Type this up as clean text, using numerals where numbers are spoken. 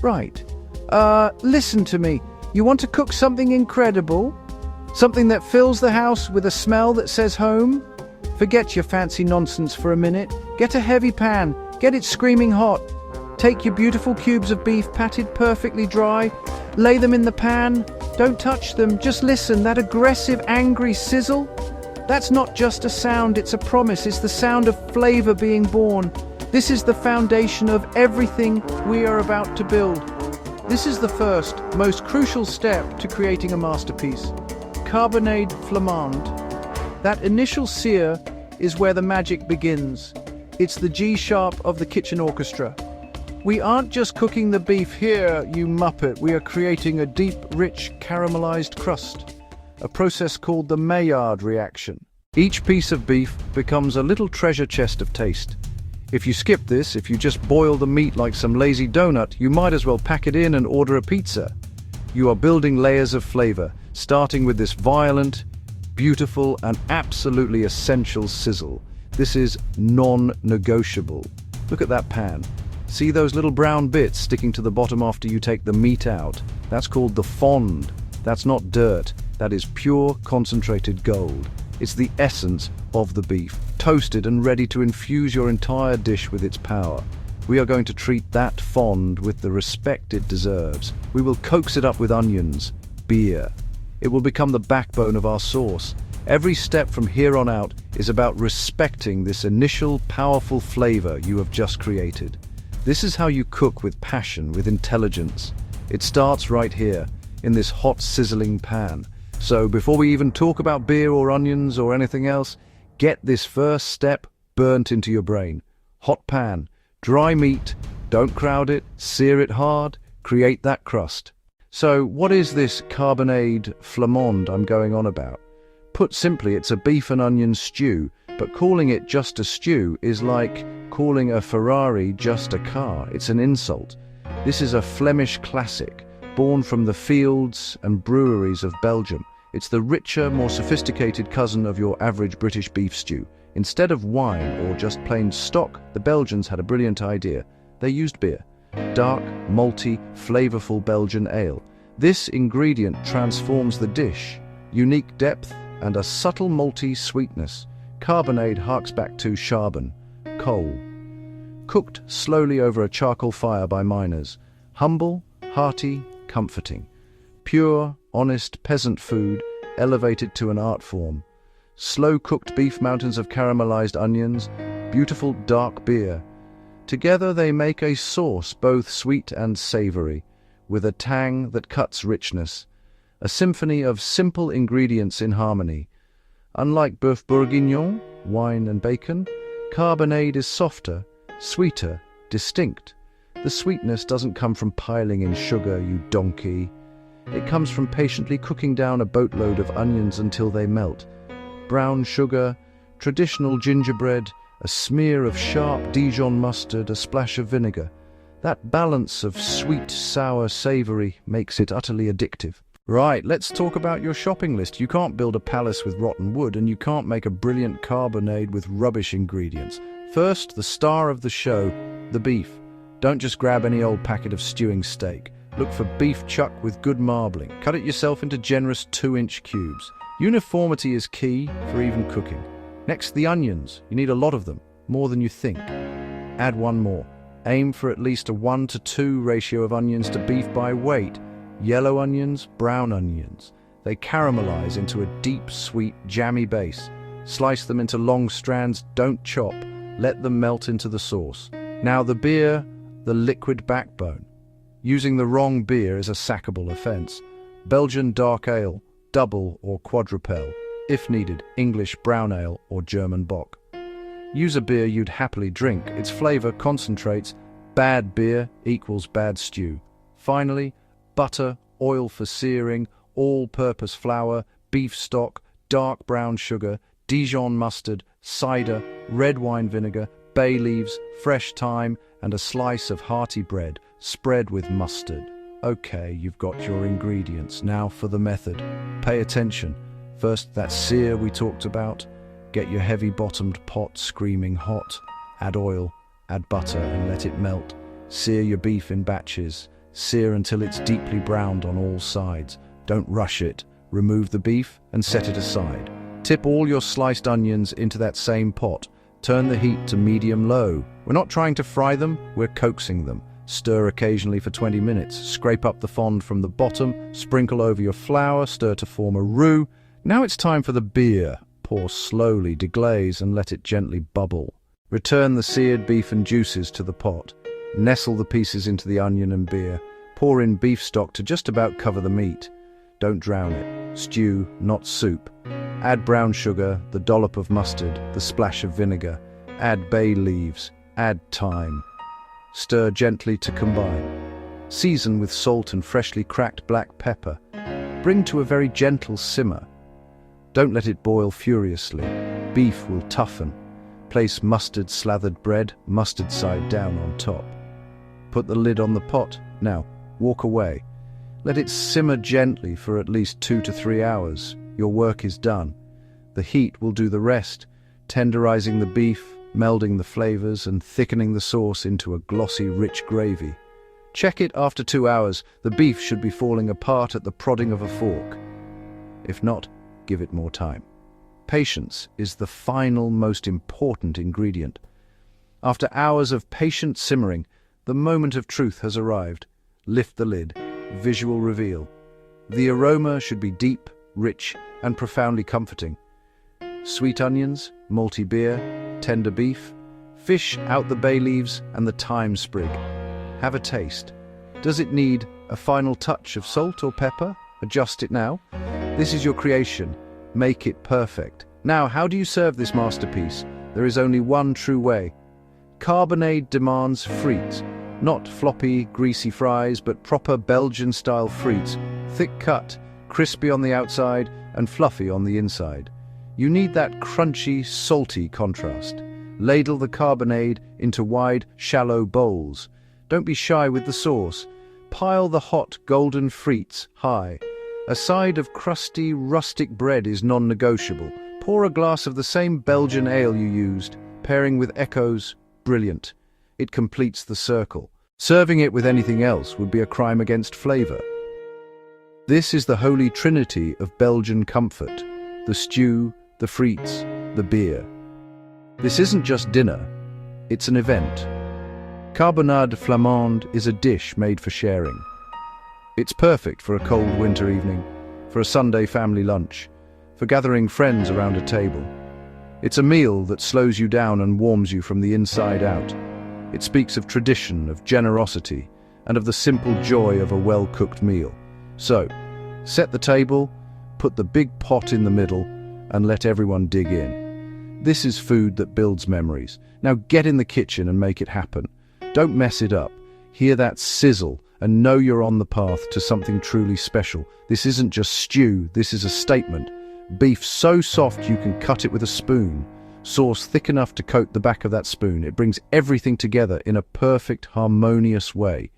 Right. Listen to me. You want to cook something incredible? Something that fills the house with a smell that says home? Forget your fancy nonsense for a minute. Get a heavy pan. Get it screaming hot. Take your beautiful cubes of beef patted perfectly dry. Lay them in the pan. Don't touch them. Just listen. That aggressive, angry sizzle? That's not just a sound, it's a promise. It's the sound of flavor being born. This is the foundation of everything we are about to build. This is the first, most crucial step to creating a masterpiece. Carbonade flamande. That initial sear is where the magic begins. It's the G-sharp of the kitchen orchestra. We aren't just cooking the beef here, you muppet. We are creating a deep, rich, caramelized crust. A process called the Maillard reaction. Each piece of beef becomes a little treasure chest of taste. If you skip this, if you just boil the meat like some lazy donut, you might as well pack it in and order a pizza. You are building layers of flavor, starting with this violent, beautiful, and absolutely essential sizzle. This is non-negotiable. Look at that pan. See those little brown bits sticking to the bottom after you take the meat out? That's called the fond. That's not dirt. That is pure, concentrated gold. It's the essence of the beef, toasted and ready to infuse your entire dish with its power. We are going to treat that fond with the respect it deserves. We will coax it up with onions, beer. It will become the backbone of our sauce. Every step from here on out is about respecting this initial, powerful flavor you have just created. This is how you cook with passion, with intelligence. It starts right here, in this hot, sizzling pan. So before we even talk about beer or onions or anything else, get this first step burnt into your brain. Hot pan, dry meat, don't crowd it, sear it hard, create that crust. So what is this carbonade flamande I'm going on about? Put simply, it's a beef and onion stew, but calling it just a stew is like calling a Ferrari just a car. It's an insult. This is a Flemish classic, born from the fields and breweries of Belgium. It's the richer, more sophisticated cousin of your average British beef stew. Instead of wine or just plain stock, the Belgians had a brilliant idea. They used beer. Dark, malty, flavorful Belgian ale. This ingredient transforms the dish. Unique depth and a subtle malty sweetness. Carbonade harks back to charbon, coal. Cooked slowly over a charcoal fire by miners. Humble, hearty, comforting. Pure, honest peasant food elevated to an art form. Slow-cooked beef, mountains of caramelized onions, beautiful dark beer. Together they make a sauce both sweet and savory, with a tang that cuts richness. A symphony of simple ingredients in harmony. Unlike boeuf bourguignon, wine and bacon, carbonade is softer, sweeter, distinct. The sweetness doesn't come from piling in sugar, you donkey. It comes from patiently cooking down a boatload of onions until they melt. Brown sugar, traditional gingerbread, a smear of sharp Dijon mustard, a splash of vinegar. That balance of sweet, sour, savory makes it utterly addictive. Right, let's talk about your shopping list. You can't build a palace with rotten wood, and you can't make a brilliant carbonade with rubbish ingredients. First, the star of the show, the beef. Don't just grab any old packet of stewing steak. Look for beef chuck with good marbling. Cut it yourself into generous 2-inch cubes. Uniformity is key for even cooking. Next, the onions. You need a lot of them, more than you think. Add one more. Aim for at least a 1-to-2 ratio of onions to beef by weight. Yellow onions, brown onions. They caramelize into a deep, sweet, jammy base. Slice them into long strands, don't chop. Let them melt into the sauce. Now the beer, the liquid backbone. Using the wrong beer is a sackable offense. Belgian dark ale, double or quadruple. If needed, English brown ale or German bock. Use a beer you'd happily drink. Its flavor concentrates. Bad beer equals bad stew. Finally, butter, oil for searing, all-purpose flour, beef stock, dark brown sugar, Dijon mustard, cider, red wine vinegar, bay leaves, fresh thyme, and a slice of hearty bread, spread with mustard. Okay, you've got your ingredients. Now for the method. Pay attention. First, that sear we talked about. Get your heavy-bottomed pot screaming hot. Add oil, add butter, and let it melt. Sear your beef in batches. Sear until it's deeply browned on all sides. Don't rush it. Remove the beef and set it aside. Tip all your sliced onions into that same pot. Turn the heat to medium-low. We're not trying to fry them, we're coaxing them. Stir occasionally for 20 minutes. Scrape up the fond from the bottom, sprinkle over your flour, stir to form a roux. Now it's time for the beer. Pour slowly, deglaze, and let it gently bubble. Return the seared beef and juices to the pot. Nestle the pieces into the onion and beer. Pour in beef stock to just about cover the meat. Don't drown it. Stew, not soup. Add brown sugar, the dollop of mustard, the splash of vinegar. Add bay leaves. Add thyme. Stir gently to combine. Season with salt and freshly cracked black pepper. Bring to a very gentle simmer. Don't let it boil furiously. Beef will toughen. Place mustard-slathered bread, mustard side down on top. Put the lid on the pot. Now, walk away. Let it simmer gently for at least 2 to 3 hours. Your work is done. The heat will do the rest, tenderizing the beef, melding the flavors, and thickening the sauce into a glossy, rich gravy. Check it after 2 hours. The beef should be falling apart at the prodding of a fork. If not, give it more time. Patience is the final, most important ingredient. After hours of patient simmering, the moment of truth has arrived. Lift the lid. Visual reveal. The aroma should be deep, rich, and profoundly comforting. Sweet onions, malty beer, tender beef, fish out the bay leaves and the thyme sprig. Have a taste. Does it need a final touch of salt or pepper? Adjust it now. This is your creation. Make it perfect. Now, how do you serve this masterpiece? There is only one true way. Carbonade demands frites. Not floppy, greasy fries, but proper Belgian-style frites. Thick cut, crispy on the outside, and fluffy on the inside. You need that crunchy, salty contrast. Ladle the carbonade into wide, shallow bowls. Don't be shy with the sauce. Pile the hot, golden frites high. A side of crusty, rustic bread is non-negotiable. Pour a glass of the same Belgian ale you used, pairing with echoes. Brilliant. It completes the circle. Serving it with anything else would be a crime against flavor. This is the holy trinity of Belgian comfort. The stew, the frites, the beer. This isn't just dinner, it's an event. Carbonade flamande is a dish made for sharing. It's perfect for a cold winter evening, for a Sunday family lunch, for gathering friends around a table. It's a meal that slows you down and warms you from the inside out. It speaks of tradition, of generosity, and of the simple joy of a well-cooked meal. So, set the table, put the big pot in the middle, and let everyone dig in. This is food that builds memories. Now get in the kitchen and make it happen. Don't mess it up. Hear that sizzle and know you're on the path to something truly special. This isn't just stew, this is a statement. Beef so soft you can cut it with a spoon. Sauce thick enough to coat the back of that spoon. It brings everything together in a perfect, harmonious way.